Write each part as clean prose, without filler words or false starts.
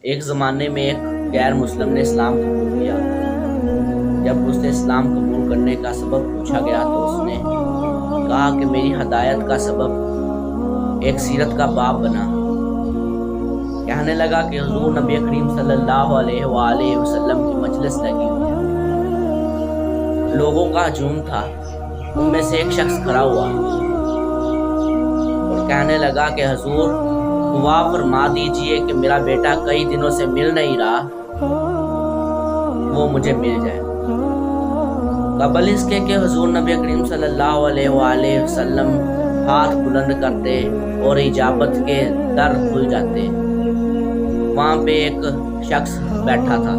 ایک زمانے میں ایک غیر مسلم نے اسلام قبول کیا۔ جب اس نے اسلام قبول کرنے کا سبب پوچھا گیا تو اس نے کہا کہ میری ہدایت کا سبب ایک سیرت کا باب بنا۔ کہنے لگا کہ حضور نبی کریم صلی اللہ علیہ وآلہ وسلم کی مجلس لگی ہوئی ہے، لوگوں کا ہجوم تھا۔ ان میں سے ایک شخص کھڑا ہوا اور کہنے لگا کہ حضور دعا فرما دیجئے کہ میرا بیٹا کئی دنوں سے مل نہیں رہا، وہ مجھے مل جائے۔ قبل اس کے کہ حضور نبی کریم صلی اللہ علیہ وآلہ وسلم ہاتھ بلند کرتے اور اجابت کے در کھل جاتے، وہاں پہ ایک شخص بیٹھا تھا۔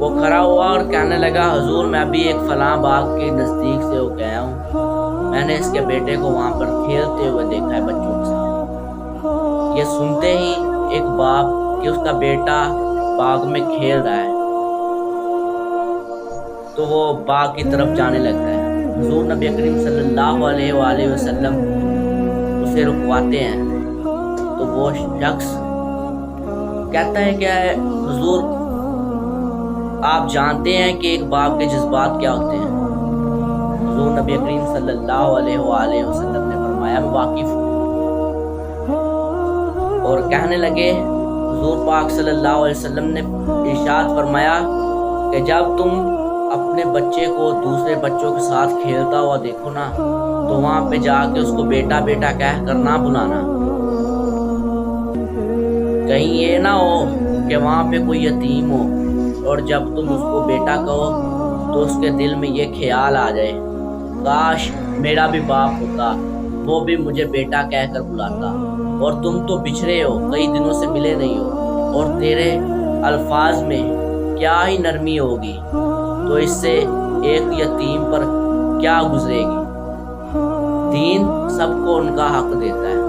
وہ کھڑا ہوا اور کہنے لگا حضور میں ابھی ایک فلاں باغ کے نزدیک سے ہو گیا ہوں، میں نے اس کے بیٹے کو وہاں پر کھیلتے ہوئے دیکھا ہے بچوں کے ساتھ۔ یہ سنتے ہی ایک باپ کہ اس کا بیٹا باغ میں کھیل رہا ہے تو وہ باغ کی طرف جانے لگتا ہے۔ حضور نبی کریم صلی اللہ علیہ وآلہ وسلم اسے رکواتے ہیں تو وہ شخص کہتا ہے کہ حضور آپ جانتے ہیں کہ ایک باپ کے جذبات کیا ہوتے ہیں؟ حضور نبی کریم صلی اللہ علیہ وآلہ وسلم نے فرمایا میں واقف ہوں، اور کہنے لگے حضور پاک صلی اللہ علیہ وسلم نے ارشاد فرمایا کہ جب تم اپنے بچے کو دوسرے بچوں کے ساتھ کھیلتا ہوا دیکھو نا تو وہاں پہ جا کے اس کو بیٹا بیٹا کہہ کر نہ بلانا، کہیں یہ نہ ہو کہ وہاں پہ کوئی یتیم ہو اور جب تم اس کو بیٹا کہو تو اس کے دل میں یہ خیال آ جائے کاش میرا بھی باپ ہوتا، وہ بھی مجھے بیٹا کہہ کر بلاتا، اور تم تو بچھڑے ہو، کئی دنوں سے ملے نہیں ہو، اور تیرے الفاظ میں کیا ہی نرمی ہوگی، تو اس سے ایک یتیم پر کیا گزرے گی۔ دین سب کو ان کا حق دیتا ہے۔